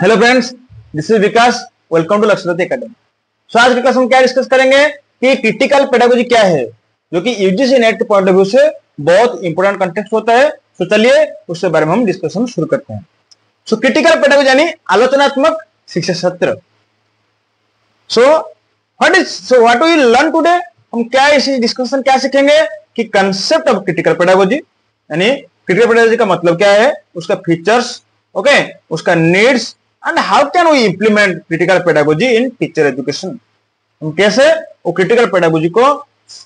Hello friends, this is Vikas. Welcome to Lakshyadutt academy. So आज की class में क्या डिस्कस करेंगे कि क्रिटिकल पेडागोजी क्या है, जो कि यूजीसी नेट के पॉइंट ऑफ व्यू से बहुत इंपॉर्टेंट कंटेक्स्ट होता है। तो चलिए उसके बारे में हम डिस्कशन शुरू करते हैं। सो क्रिटिकल पेडागोजी यानी आलोचनात्मक शिक्षा सत्र। So what we learn today, हम क्या इस डिस्कशन क्या सीखेंगे कि कंसेप्ट ऑफ क्रिटिकल पेडागोजी, यानी क्रिटिकल पेडागोजी का मतलब क्या है, उसका फीचर्स, ओके, उसका needs and how can we implement critical pedagogy in teacher education. हम कैसे वो क्रिटिकल पेडागोजी को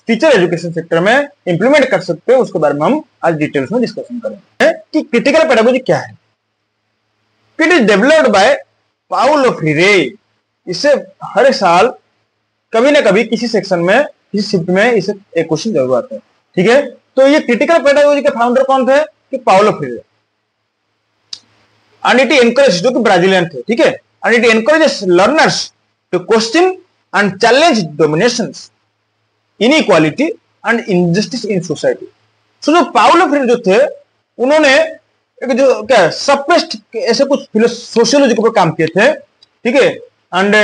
टीचर एजुकेशन सेक्टर में इंप्लीमेंट कर सकते हैं, उसके बारे में हम आज डिटेल्स में डिस्कशन करेंगे कि क्रिटिकल पेडागोजी क्या है। It is developed by Paulo Freire. इससे हर साल कभी ना कभी किसी सेक्शन में, किसी शिफ्ट में इसे एक क्वेश्चन जरूर आता है। ठीक है, तो ये क्रिटिकल पेडागोजी के फाउंडर कौन थे कि Paulo Freire. And it encourage, जो कि ब्राजीलियन थे, ठीक है, and it encourages learners to question and challenge dominations, inequality and injustice in society. So जो पाउलो फ्रीरे जो थे, उन्होंने एक जो क्या सप्रेस्ड ऐसे कुछ सोशियोलॉजी के ऊपर काम किए थे, ठीक है। एंड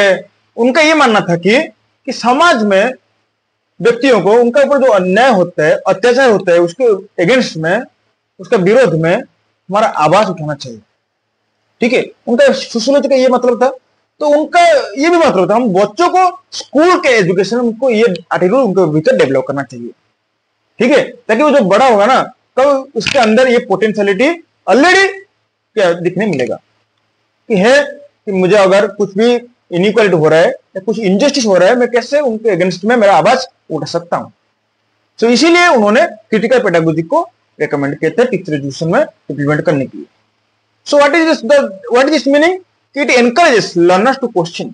उनका ये मानना था कि समाज में व्यक्तियों को उनका ऊपर जो अन्याय होता है, अत्याचार होता है, उसके अगेंस्ट में, उसका विरोध में हमारा आवाज उठाना चाहिए। ठीक है, उनका सोशियोलॉजी का ये मतलब था। तो उनका ये भी मतलब था हम बच्चों को स्कूल के एजुकेशन में उनको ये एटीट्यूड उनके भीतर डेवलप करना चाहिए। ठीक है, ताकि वो जो बड़ा होगा ना, तब उसके अंदर ये पोटेंशियलिटी ऑलरेडी क्या दिखने मिलेगा कि है कि मुझे अगर कुछ भी इनइक्वालिटी हो रहा है या कुछ इनजस्टिस हो रहा है, मैं कैसे उनके अगेंस्ट में मेरा आवाज उठा सकता हूं। तो इसीलिए उन्होंने क्रिटिकल पेडागोजी को रेकमेंड किया था टीचर एजुकेशन में इंप्लीमेंट करने के लिए। So what is this meaning? It encourages learners to question.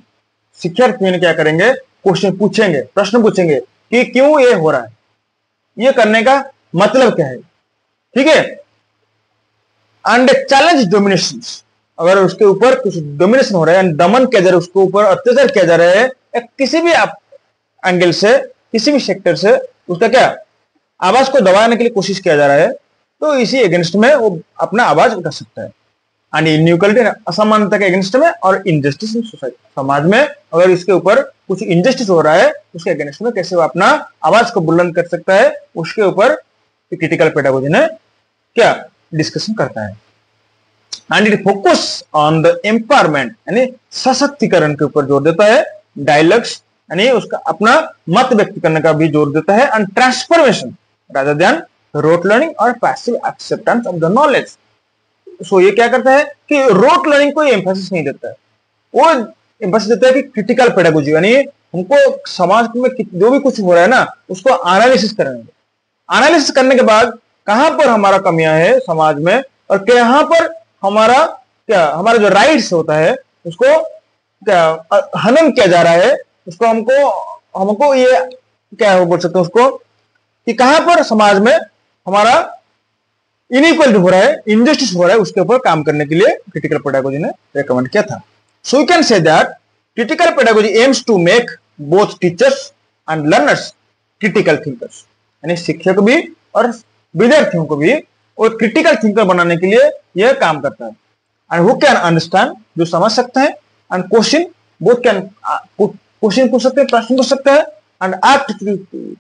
शिक्षार्थी क्या करेंगे, क्वेश्चन पूछेंगे, प्रश्न पूछेंगे कि क्यों ये हो रहा है, ये करने का मतलब क्या है। ठीक है, एंड चैलेंज डोमिनेशंस, अगर उसके ऊपर कुछ डोमिनेशन हो रहा है, दमन किया जा रहा है, उसके ऊपर अत्याचार किया जा रहा है, या किसी भी एंगल से, किसी भी सेक्टर से उसका क्या आवाज को दबाने के लिए कोशिश किया जा रहा है, तो इसी अगेंस्ट में वो अपना आवाज उठा सकता है। एंड इनइक्वालिटी, असमानता के अगेंस्ट में, और इनजस्टिस इन सोसाइटी, समाज में अगर इसके ऊपर कुछ इनजस्टिस हो रहा है, उसके अगेंस्ट में कैसे वो अपना आवाज को बुलंद कर सकता है, उसके ऊपर क्रिटिकल पेडागोजी ने क्या डिस्कशन करता है। And it focus on the empowerment, यानी सशक्तिकरण के ऊपर जोर देता है। डायलॉग्स, यानी उसका अपना मत व्यक्त करने का भी जोर देता है। And transformation rather than rote learning और passive acceptance of the knowledge. So ये क्या करता है कि रोट लर्निंग को एम्फेसिस नहीं देता है, वो एम्फेसिस देता है कि क्रिटिकल पेडागोजी, यानी हमको समाज में जो भी कुछ हो रहा है ना, उसको एनालिसिस करेंगे। एनालिसिस करने के बाद कहां पर हमारा कमियां है समाज में, और कहां पर हमारा जो राइट्स होता है उसको क्या हनन किया जा रहा है, उसको हमको ये क्या बोल सकते हैं उसको, कि कहां पर समाज में हमारा इनइक्वालिटी हो रहा है, इनजस्टिस हो रहा है, उसके ऊपर काम करने के लिए क्रिटिकल पेडागोजी ने रेकमेंड किया था। So you can say that critical pedagogy aims to make both teachers and learners critical thinkers, यानी शिक्षक भी और विद्यार्थियों को भी वो क्रिटिकल थिंकर बनाने के लिए यह काम करता है। एंड हु कैन अंडरस्टैंड, जो समझ सकते हैं, and question, both can question पूछ सकते हैं, प्रश्न पूछ सकते हैं, and act to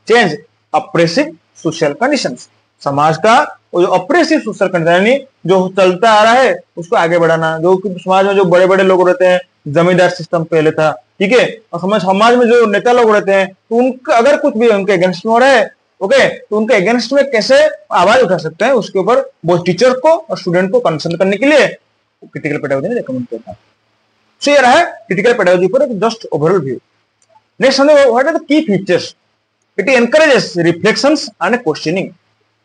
change oppressive social conditions, समाज का वो जो अप्रेसिव सोशल कंडीशन, यानी जो चलता आ रहा है उसको आगे बढ़ाना। जो समाज में जो बड़े बड़े लोग रहते हैं, जमींदार सिस्टम पहले था, ठीक है, और समाज में जो नेता लोग रहते हैं, तो उनका अगर कुछ भी उनके अगेंस्ट में हो रहा है, ओके, तो उनके अगेंस्ट में कैसे आवाज उठा सकते हैं, उसके ऊपर वो टीचर को और स्टूडेंट को कंसर्न करने के लिए क्रिटिकल पेडागोजी ने रेकमेंड किया था। सो ये रहा है क्रिटिकल पेडागोजी पर एक जस्ट ओवरऑल व्यू। नेक्स्ट हमने what are the key features. It encourages reflections and questioning.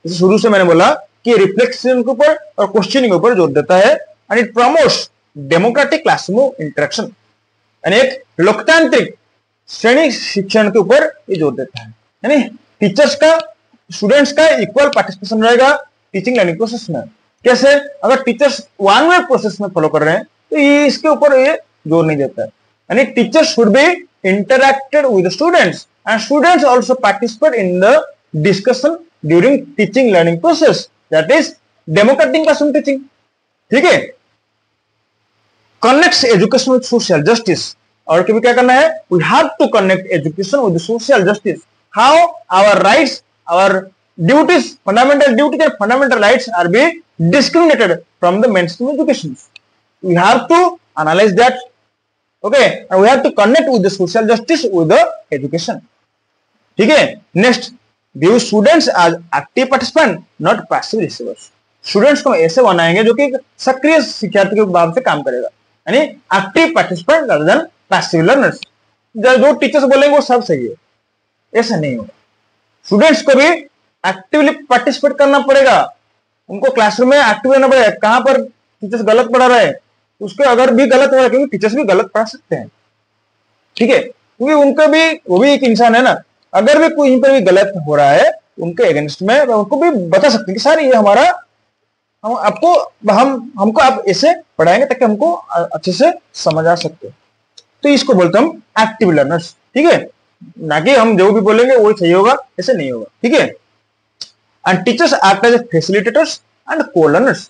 शुरू से मैंने बोला कि रिफ्लेक्शन के ऊपर और क्वेश्चनिंग के ऊपर जोर देता है। And it promotes democratic classroom interaction, यानी एक लोकतांत्रिक श्रेणी शिक्षण के ऊपर ये जोर देता है, यानी टीचर्स का, स्टूडेंट्स का इक्वल पार्टिसिपेशन रहेगा टीचिंग लर्निंग प्रोसेस में। कैसे, अगर टीचर्स वन वे प्रोसेस में फॉलो कर रहे हैं तो ये इसके ऊपर ये जोर नहीं देता है, यानी teachers should be interacted with students and students also participate in the discussion during teaching learning process, that is democratic classroom teaching। ठीक है, connects education with social justice. और कभी क्या करना है, we have to connect education with the social justice. How our rights, our duties, fundamental duties and fundamental rights are being discriminated from the mainstream education. We have to analyze that, okay, and we have to connect with the social justice with the education. ठीक है. Next, view students as active participant, not passive receivers. Students को ऐसे बनाएंगे जो कि सक्रिय शिक्षार्थी के भाव से काम करेगा, यानी active participant rather than passive learners. जो टीचर्स बोलेंगे वो सब सही है, ऐसा नहीं होगा. स्टूडेंट्स को भी एक्टिवली पार्टिसिपेट करना पड़ेगा, उनको क्लासरूम में एक्टिव रहना पड़ेगा. कहां पर टीचर्स गलत पढ़ा रहे हैं उसको अगर भी गलत हो रहा है, क्योंकि टीचर्स भी गलत पढ़ा सकते हैं, ठीक है, क्योंकि उनका भी वो भी एक इंसान है ना. अगर भी कोई पर भी गलत हो रहा है उनके अगेंस्ट में उनको भी बता सकते हैं कि सर ये हमारा हमको आप ऐसे पढ़ाएंगे ताकि हमको अच्छे से समझ आ सकते. तो इसको बोलते हम एक्टिव लर्नर्स, ठीक है, ना कि हम जो भी बोलेंगे वही सही होगा, ऐसे नहीं होगा, ठीक है. And teachers act as facilitators and co learners.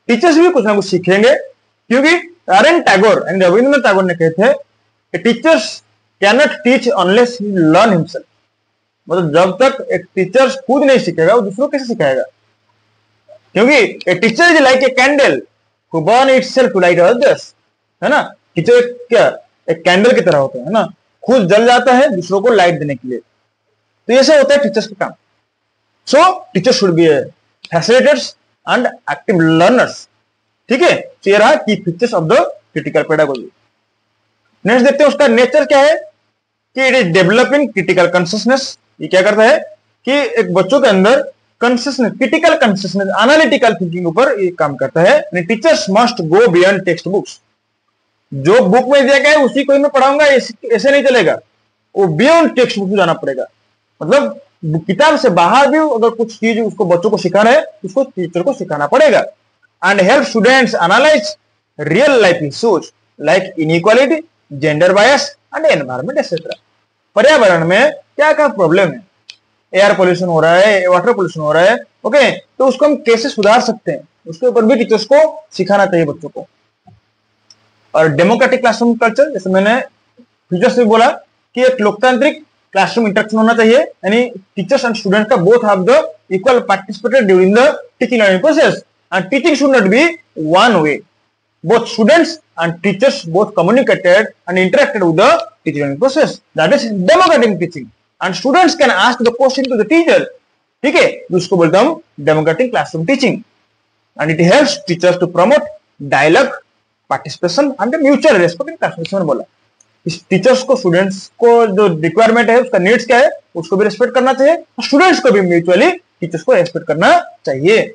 Teachers भी कुछ ना कुछ सीखेंगे, क्योंकि आर.एन. टैगोर एंड रविंद्रनाथ टैगोर ने कहे थे teachers can not teach unless he learn himself. मतलब जब तक एक टीचर खुद नहीं सीखेगा वो दूसरों कैसे सिखाएगा, क्योंकि a teacher is like a candle who burn itself to light others, है ना. टीचर क्या एक कैंडल की तरह होता है ना, खुद जल जाता है दूसरों को लाइट देने के लिए. तो ऐसे होता है टीचर्स का काम. So teacher should be facilitators and active learners, ठीक है. तो ये रहा key features of the critical pedagogy. Next देखते हैं उसका नेचर क्या है, कि it is developing critical consciousness. ये क्या करता है कि एक बच्चों के अंदर consistence, critical consistence, analytical thinking ऊपर ये काम करता है. Teachers must go beyond text books. जो बुक में दिया गया है उसी को मैं पढ़ाऊंगा ऐसे नहीं चलेगा, वो बियॉन्ड टेक्स्ट बुक जाना पड़ेगा. मतलब किताब से बाहर भी अगर कुछ चीज उसको बच्चों को सिखाना है उसको टीचर को सिखाना पड़ेगा. And help students analyse real life issues like inequality, gender bias and environment etcetera. पर्यावरण में क्या क्या प्रॉब्लम है, एयर पोल्यूशन हो रहा है, वाटर पोल्यूशन हो रहा है, ओके, तो उसको हम कैसे सुधार सकते हैं उसके ऊपर भी टीचर्स को सिखाना चाहिए बच्चों को. और डेमोक्रेटिक क्लासरूम कल्चर, जैसे मैंने फीचर्स में बोला कि एक लोकतांत्रिक क्लासरूम इंटरेक्शन होना चाहिए, यानी टीचर्स एंड स्टूडेंट का both have the equal participated during the teaching learning process. And teaching should not be one way. Both students and teachers both communicated and interacted with the teaching learning process. That is democratic teaching. And students can ask the question to the teacher. ठीक है, जिसको बोलते हम democratic classroom teaching. And it helps teachers to promote dialogue, participation and mutual respect in classroom. बोला इस teachers को students को जो रिक्वायरमेंट है उसका नीड्स क्या है उसको भी रेस्पेक्ट करना चाहिए, स्टूडेंट्स को भी म्यूचुअली टीचर्स को रेस्पेक्ट करना चाहिए.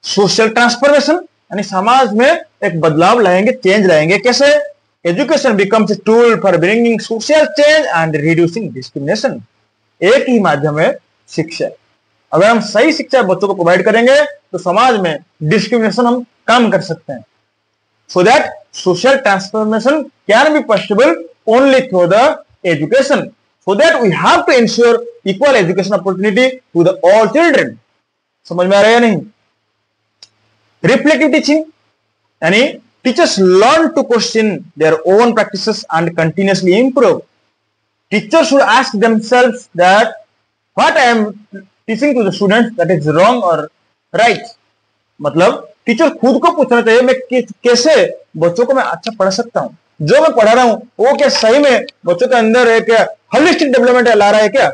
सोशल ट्रांसफॉर्मेशन, यानी समाज में एक बदलाव लाएंगे, चेंज लाएंगे. कैसे? Education becomes a tool for bringing social change and reducing discrimination. एक ही माध्यम है शिक्षा. अगर हम सही शिक्षा बच्चों को प्रोवाइड करेंगे तो समाज में डिस्क्रिमिनेशन हम कम कर सकते हैं. So that social transformation can be possible only through the education. So that we have to ensure equal education opportunity to the all children. समझ में आ रहा है या नहीं? रिफ्लेक्टिव टीचिंग, यानी teachers learn to question their own practices and continuously improve. Teachers should ask themselves that what I am teaching to the students that is wrong और right. मतलब टीचर खुद को पूछना चाहिए मैं कैसे बच्चों को मैं अच्छा पढ़ा सकता हूं, जो मैं पढ़ा रहा हूं वो क्या सही में बच्चों के अंदर एक होलिस्टिक डेवलपमेंट ला रहा है क्या.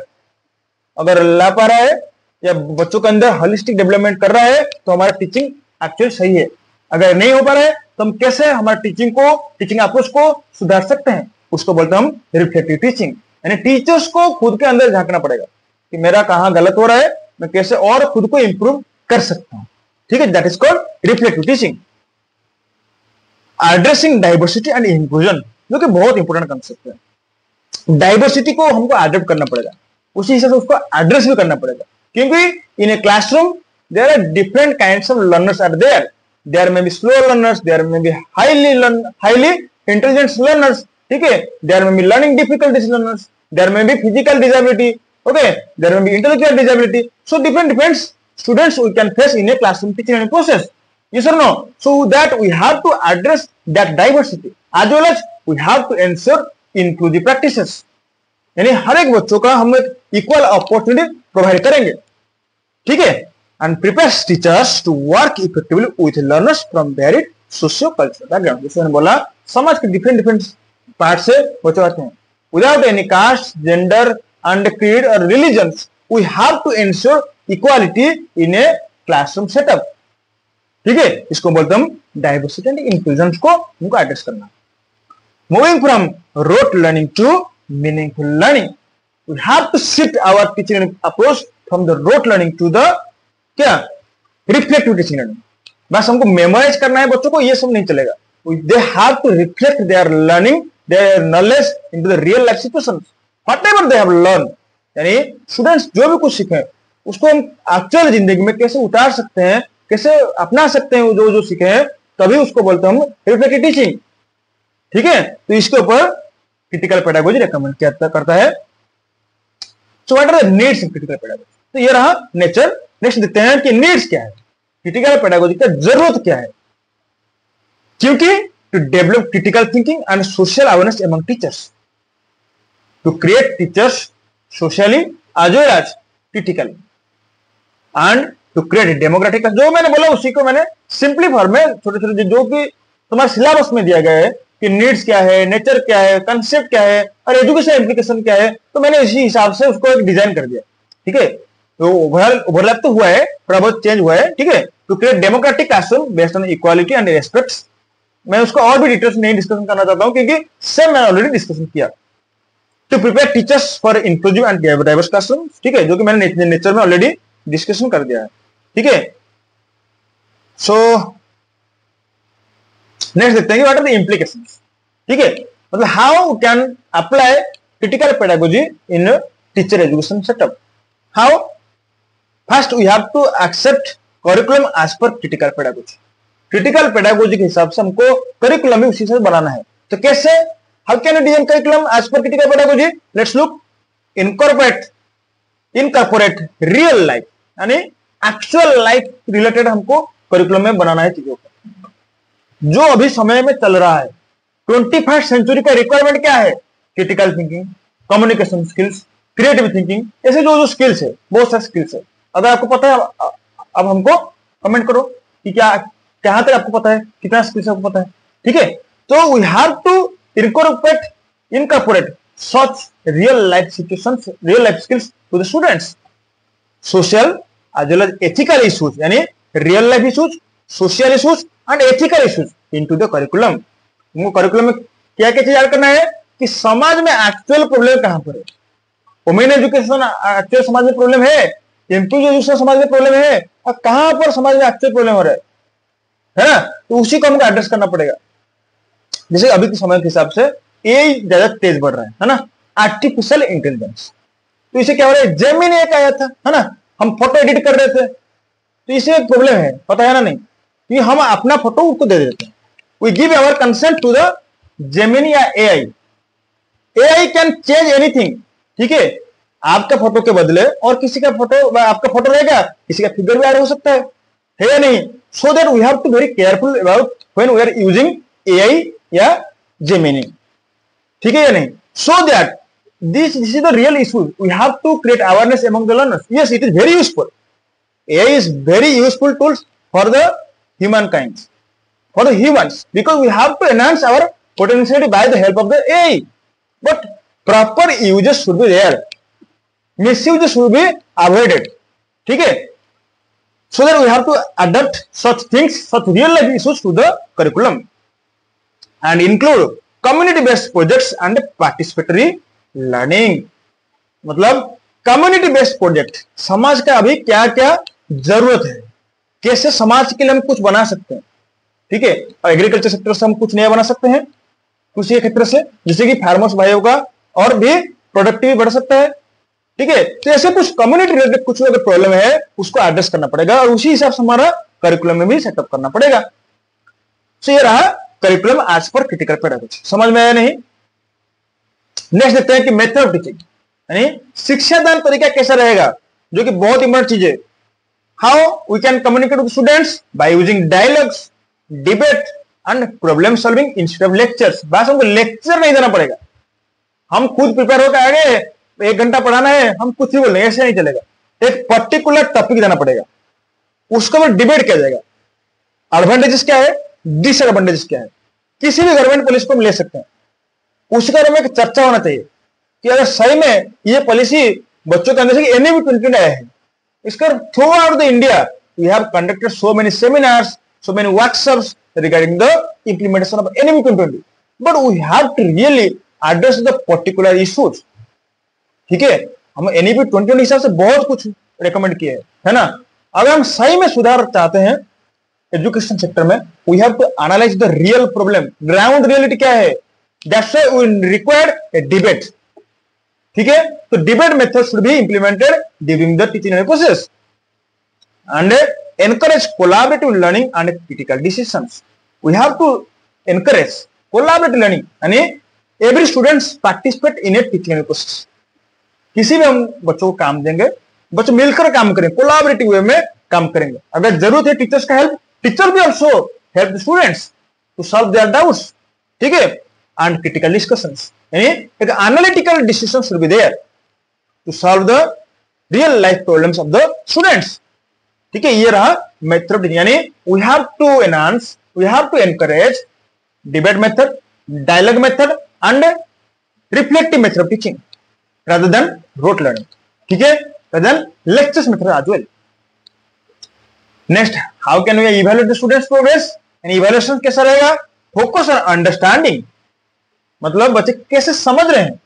अगर ला पा रहा है या बच्चों के अंदर होलिस्टिक डेवलपमेंट कर रहा है तो हमारा टीचिंग एक्चुअली सही है. अगर नहीं हो पा रहा है तो हम कैसे हमारे टीचिंग अप्रोच को सुधार सकते हैं, उसको बोलते हैं हम रिफ्लेक्टिव टीचिंग. यानी टीचर्स को खुद के अंदर झांकना पड़ेगा कि मेरा कहां गलत हो रहा है, मैं कैसे और खुद को इंप्रूव कर सकता हूं. ठीक है, that is called reflective teaching. Addressing diversity and inclusion, जो कि बहुत इंपॉर्टेंट कंसेप्ट है. डाइवर्सिटी को हमको एडॉप्ट करना पड़ेगा, उसी हिसाब से उसको एड्रेस भी करना पड़ेगा, क्योंकि in a classroom there are different kinds of learners are there. There may be slow learners, there may be highly intelligent learners. ठीक है, there may be learning difficulties learners, there may be physical disability, okay, there may be intellectual disability. So different students we can face in a classroom teaching learning process. Yes or no? So that we have to address that diversity as well as we have to ensure inclusive practices. यानी हर एक बच्चों का हम एक equal opportunity provide करेंगे, ठीक है, and prepares teachers to work effectively with learners from varied socio cultural background. जैसे मैंने बोला, समाज के डिफरेंट डिफरेंट पार्ट से बच्चे आते हैं, without any caste, gender and creed और religions we have to ensure equality in a classroom setup, ठीक है। इसको बोलते हम डाइवर्सिटी एंड इंक्लूजन को उनको एड्रेस करना। Moving from rote learning to meaningful learning, we have to shift our teaching approach from the rote learning to the क्या reflective teaching learning. बस हमको मेमोराइज करना है बच्चों को, ये सब नहीं चलेगा। They have to reflect their learning, their knowledge into the real life situations, whatever they have learn. यानी स्टूडेंट्स जो भी कुछ सीखे उसको हम एक्चुअल जिंदगी में कैसे उतार सकते हैं, कैसे अपना सकते हैं, जो जो सीखे हैं, तभी उसको बोलते हैं हम रिफ्लेक्टिव टीचिंग, ठीक है। तो इसके ऊपर क्रिटिकल पेडागोजी रेकमेंड करता है। So what are the needs in critical pedagogy? तो ये रहा नेचर। नेक्स्ट देखते हैं कि नीड्स क्या है, क्रिटिकल पेडागोजी का जरूरत क्या है। क्योंकि to develop critical thinking and social awareness among teachers, to create teachers socially as well as critical and to create democratic. जो मैंने बोला उसी को मैंने सिंपली फॉर्म में छोटे छोटे जो कि तुम्हारे सिलेबस में दिया गया है कि नीड्स क्या है, नेचर क्या है, कंसेप्ट क्या है और एजुकेशन एप्लीकेशन क्या है, तो मैंने इसी हिसाब से उसको एक डिजाइन कर दिया, ठीक है। तो ओवरलैप तो हुआ है, थोड़ा बहुत चेंज हुआ है, ठीक है। To create democratic classroom based on equality and respect. मैं उसको और भी डिटेल्स नहीं डिस्कशन करना चाहता हूं क्योंकि सेम मैंने ऑलरेडी डिस्कशन किया। To prepare teachers for inclusive and diverse classroom, ठीक है, जो कि मैंने नेचर में ऑलरेडी डिस्कशन कर दिया है, ठीक है। सो नेक्स्ट देखते हैं कि व्हाट आर द इंप्लीकेशंस, ठीक है, मतलब how can apply critical pedagogy in teacher education setup. How? First we have to accept curriculum as per critical pedagogy. Critical pedagogy के हिसाब से हमको करिकुलम भी उसी से बनाना है। तो कैसे? How can you design curriculum as per critical pedagogy? Let's look. Incorporate real life, यानी एक्चुअल लाइफ रिलेटेड हमको करिकुलम में बनाना है चीजों को, जो अभी समय में चल रहा है। 21st सेंचुरी का रिक्वायरमेंट क्या है? Critical thinking, communication skills, creative thinking, ऐसे जो जो स्किल्स है, बहुत सारे स्किल्स है। अगर आपको पता है अब हमको कमेंट करो कि क्या कहां तक आपको पता है, कितना स्किल्स आपको पता है, ठीक है। तो we have to incorporate such real life situations, real life skills to the students. Social as well as ethical issues, यानी real life issues, social issues and ethical issues into the curriculum. उनको curriculum में क्या क्या चीज add करना है कि समाज में एक्चुअल प्रॉब्लम कहां पर है। वुमेन एजुकेशन एक्चुअल समाज में प्रॉब्लम है, इंक्लूसिव एजुकेशन समाज में प्रॉब्लम है, और कहां पर समाज में एक्चुअल प्रॉब्लम हो रहा है ना, तो उसी को हमको एड्रेस करना पड़ेगा। जैसे अभी के समय के हिसाब से एआई ज्यादा तेज बढ़ रहा है ना, आर्टिफिशियल इंटेलिजेंस। तो इसे क्या हो रहा है, जेमिनी एक आया था, है ना, हम फोटो एडिट कर रहे थे, तो इसे एक प्रॉब्लम है, पता है ना नहीं, कि हम अपना फोटो उसको दे देते हैं। We give our consent to the Gemini या AI. AI can change anything, ठीक है। आपका फोटो के बदले और किसी का फोटो, आपका फोटो रहेगा, किसी का फिगर भी ऐड हो सकता है या नहीं। So that we have to very careful about when we are using AI या जेमिनी, ठीक है या नहीं। So that this is the real issue. We have to create awareness among the learners. Yes, it is very useful. AI is very useful tools for the humankind, for the humans, because we have to enhance our potentiality by the help of the AI. But proper uses should be there. Misuse should be avoided. ठीक है? So that we have to adapt such things, such real life issues to the curriculum, and include community-based projects and participatory learning. मतलब community based project, समाज का अभी क्या क्या जरूरत है, कैसे समाज के लिए हम कुछ बना सकते हैं, ठीक है। और एग्रीकल्चर सेक्टर से हम कुछ नया बना सकते हैं, कृषि क्षेत्र से, जिससे कि फार्मर्स भाइयों का और भी प्रोडक्टिविटी बढ़ सकता है, ठीक है। तो ऐसे कुछ कम्युनिटी रिलेटेड कुछ अगर प्रॉब्लम है उसको एड्रेस करना पड़ेगा, और उसी हिसाब से हमारा करिकुलम में भी सेटअप करना पड़ेगा। तो ये रहा curriculum as per critical pedagogy. समझ में आया नहीं? नेक्स्ट देखते हैं कि मेथड ऑफ टीचिंग, यानी शिक्षादान तरीका कैसा रहेगा, जो कि बहुत इंपॉर्टेंट चीज है। How we can communicate with students by using dialogues, debate and problem solving instead of lectures. बस हमको लेक्चर नहीं देना पड़ेगा, हम खुद प्रिपेयर होकर आगे 1 घंटा पढ़ाना है, हम कुछ ही बोलेंगे, ऐसे नहीं चलेगा। एक पर्टिकुलर टॉपिक देना पड़ेगा, उसके ऊपर डिबेट किया जाएगा। एडवांटेजेस क्या है, डिसएडवांटेजेस क्या है, किसी भी गवर्नमेंट पॉलिसी को हम ले सकते हैं, उसके बारे में एक चर्चा होना चाहिए कि अगर सही में ये पॉलिसी बच्चों के अंदर से एनईपी 2020 आया है, इसका throughout the India we have conducted so many seminars, so many workshops regarding the implementation of NEP 2020, but we have to really address the particular issues। ठीक है, हम NEP 2020 हिसाब से बहुत कुछ रेकमेंड किए है ना। अगर हम सही में सुधार चाहते हैं एजुकेशन सेक्टर में, we have to analyse the real problem, ground reality क्या है। That's why we require a debate. ठीक है, तो debate method should be implemented during the teaching process and encourage collaborative learning and critical decisions। we have to encourage collaborative learning यानी every students participate in a teaching process। किसी भी हम बच्चों को काम देंगे, बच्चे मिलकर काम करेंगे, कोलैबोरेटिव वे में काम करेंगे। अगर जरूरत है टीचर्स का हेल्प, टीचर भी also help the students to solve their doubts. ठीक है, एंड क्रिटिकल डिस्कशंस यानी एक analytical decision should be there to solve the real life problems of the students. ठीक है, ये रहा मेथड यानी we have to enhance, we have to encourage debate method, dialogue method and reflective method of teaching rather than rote learning। ठीक है, rather than lectures method as well। next, how can we evaluate the students progress and evaluation कैसा रहेगा, focus on understanding मतलब बच्चे कैसे समझ रहे हैं,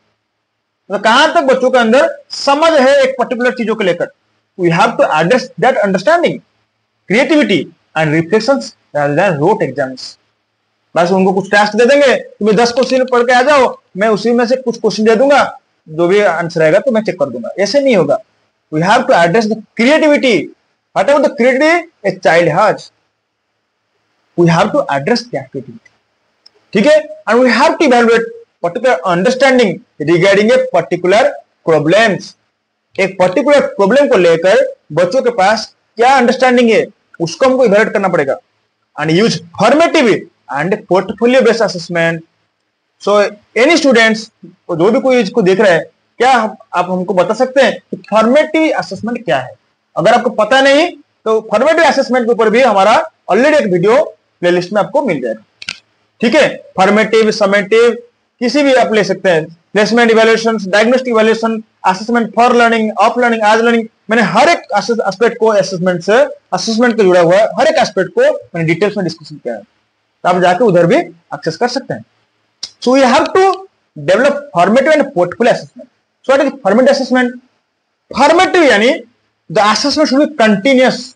मतलब कहां तक बच्चों के अंदर समझ है एक पर्टिकुलर चीजों को लेकर। we have to address that understanding, creativity and reflections rather than rote exams। बस उनको कुछ टास्क दे देंगे, तुम्हें 10 क्वेश्चन पढ़ के आ जाओ, मैं उसी में से कुछ क्वेश्चन दे दूंगा, जो भी आंसर आएगा तो मैं चेक कर दूंगा, ऐसे नहीं होगा। we have to address the creativity, whatever the creativity a child has, we have to address that creativity। ठीक है, and we have to evaluate particular understanding regarding a particular problems। एक पर्टिकुलर प्रॉब्लम को लेकर बच्चों के पास क्या understanding है, उसको हमको इवैल्यूएट करना पड़ेगा। And use formative and portfolio based assessment. So any students जो भी कोई इसको देख रहा है, क्या आप हमको बता सकते हैं कि फॉर्मेटिव असेसमेंट क्या है। अगर आपको पता नहीं तो फॉर्मेटिव असेसमेंट के ऊपर भी हमारा ऑलरेडी एक वीडियो प्लेलिस्ट में आपको मिल जाएगा। ठीक है, फॉर्मेटिव, समेटिव किसी भी आप ले सकते हैं, placement evaluation, diagnostic evaluation, assessment for learning, of learning, as learning. मैंने हर एक एस्पेक्ट को असेसमेंट के जुड़ा हुआ है, हर एक एस्पेक्ट को मैंने डिटेल्स में डिस्कशन किया है, तो आप जाके उधर भी एक्सेस कर सकते हैं। So you have to develop formative and portfolio assessment. So what is formative assessment? Formative यानी the assessment should be continuous,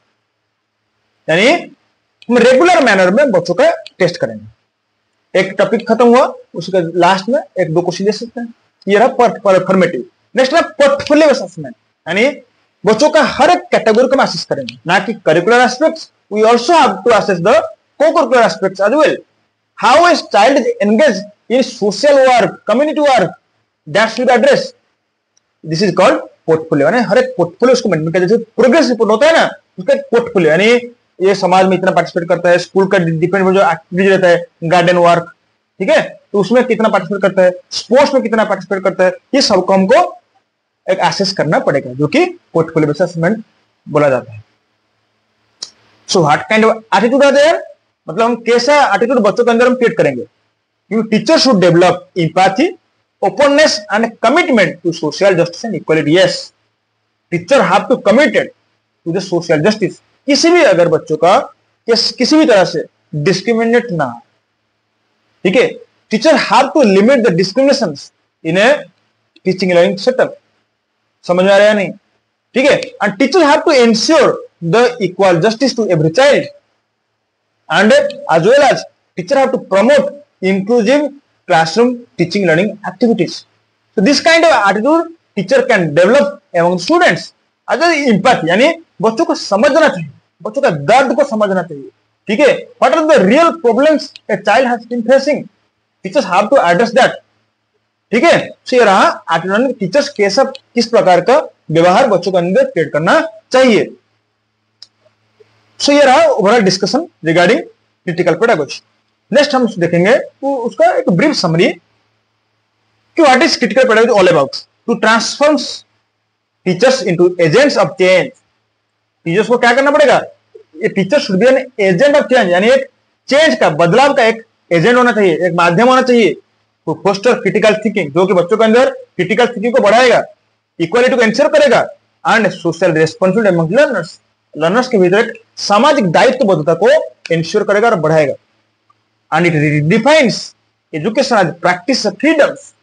यानी हम रेगुलर मैनर में बच्चों का टेस्ट करेंगे। एक टॉपिक खत्म हुआ, उसके लास्ट में 1-2 क्वेश्चन दे सकते हैं, ये रहा फॉर्मेटिव। नेक्स्ट है पोर्टफोलियो असेसमेंट, यानी बच्चों का हर एक कैटेगरी को हम असेस करेंगे, ना कि curricular aspects, we also have to assess the co-curricular aspects as well। How a child is engaged in social work, community work, that should be addressed। This is called portfolio। यानी हर एक portfolio उसको maintain करते हैं। Progress report होता है ना, उसका एक पोर्टफोलियो, यानी ये समाज में इतना पार्टिसिपेट करता है, स्कूल का डिपेंड जो एक्टिविटी रहता है, गार्डन वर्क, ठीक है, तो उसमें कितना पार्टिसिपेट करता है, स्पोर्ट्स में कितना पार्टिसिपेट करता है, ये सबको हमको एक एसेस करना पड़ेगा, जो कि पोर्टफोलियो बेस्ड असेसमेंट बोला जाता है। So what kind of attitude are there, मतलब हम कैसा एटीट्यूड बच्चों के अंदर हम क्रिएट करेंगे। Teacher should develop empathy, openness and commitment to social justice and equality. Yes, teacher have to committed to the social justice. किसी भी अगर बच्चों का किसी भी तरह से डिस्क्रिमिनेट ना, ठीक है, teacher have to limit the discriminations in a teaching learning setup. समझ में आ रहा है नहीं? ठीक है, and teacher have to ensure the equal justice to every child, and as well as teacher have to promote inclusive classroom teaching learning activities। So this kind of attitude teacher can develop among students। as well empathy, यानी बच्चों को समझना चाहिए, बच्चों का दर्द को समझना चाहिए, ठीक है। what are the real problems a child has been facing, teachers have to address that, ठीक है। so ये रहा attitude, टीचर्स कैसा किस प्रकार का व्यवहार बच्चों के अंदर क्रिएट करना चाहिए। सो ये रहा overall discussion regarding critical pedagogy. Next हम देखेंगे उसका एक ब्रीफ समरी कि what is critical pedagogy all about. To transform teachers into agents of change. Teachers को क्या करना पड़ेगा, ये teacher should be an agent of change, यानी एक चेंज का, बदलाव का एक एजेंट होना चाहिए, एक माध्यम होना चाहिए। टू फोस्टर क्रिटिकल थिंकिंग, जो कि बच्चों के अंदर क्रिटिकल थिंकिंग को बढ़ाएगा, इक्वालिटी को एंश्योर करेगा, and social responsibility among learners, learners के भीतर एक सामाजिक दायित्वबद्धता को एंश्योर करेगा और बढ़ाएगा। And it redefines education as practice of freedoms.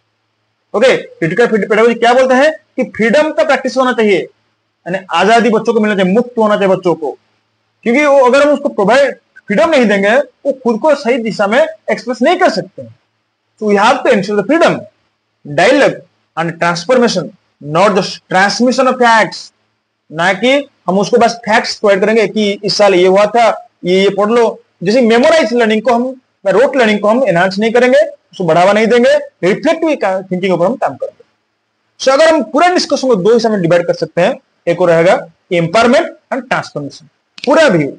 Okay, critical pedagogy क्या बोलता है कि फ्रीडम का प्रैक्टिस होना चाहिए, यानी आजादी बच्चों को मिलना चाहिए, मुक्त होना चाहिए बच्चों को, क्योंकि वो अगर हम उसको प्रोवाइड फ्रीडम नहीं देंगे वो खुद को सही दिशा में एक्सप्रेस नहीं कर सकते। So we have to ensure the freedom, dialogue and transformation, not just transmission of facts। ना कि हम उसको बस फैक्ट्स प्रोवाइड करेंगे कि इस साल ये हुआ था, ये पढ़ लो। जैसे मेमोराइज लर्निंग को हम, रोट लर्निंग को हम एनहांस नहीं करेंगे, उसको बढ़ावा नहीं देंगे, रिफ्लेक्टिव थिंकिंग के ऊपर हम काम करेंगे। सो अगर हम पूरा डिस्कशन को दो हिस्से में डिवाइड कर सकते हैं, एक और रहेगा एम्पावरमेंट एंड ट्रांसफॉर्मेशन। पूरा व्यू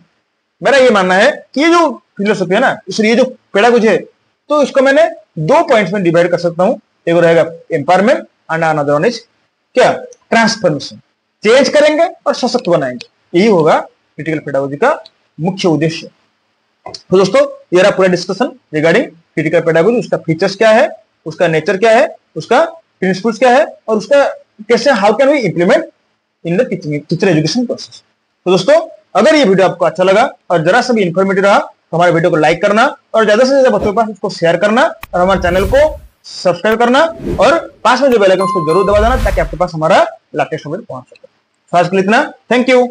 मेरा ये मानना है कि ये जो फिलोसफी है ना, इसलिए ये जो पेडागोजी है, तो इसको मैंने दो पॉइंट्स में डिवाइड कर सकता हूं। एक रहेगा empowerment and another one is क्या, ट्रांसफॉर्मेशन। चेंज करेंगे और सशक्त बनाएंगे, यही होगा क्रिटिकल पेडागोजी का मुख्य उद्देश्य। तो दोस्तों ये रहा पूरा डिस्कशन रिगार्डिंग क्रिटिकल पेडागोजी। उसका फीचर्स क्या है, उसका नेचर क्या है, उसका प्रिंसिपल्स क्या है, और उसका कैसे, how can we implement in the teacher education process. तो दोस्तों अगर ये वीडियो आपको अच्छा लगा और जरा सा भी इंफॉर्मेटिव रहा तो हमारे वीडियो को लाइक करना और ज्यादा से ज्यादा बच्चों के पास इसको शेयर करना और हमारे चैनल को सब्सक्राइब करना और पास में जो बेल आइकन उसको जरूर दबा देना ताकि आपके पास हमारा लेटेस्ट वीडियो पहुंच सके। आज के लिए इतना, थैंक यू।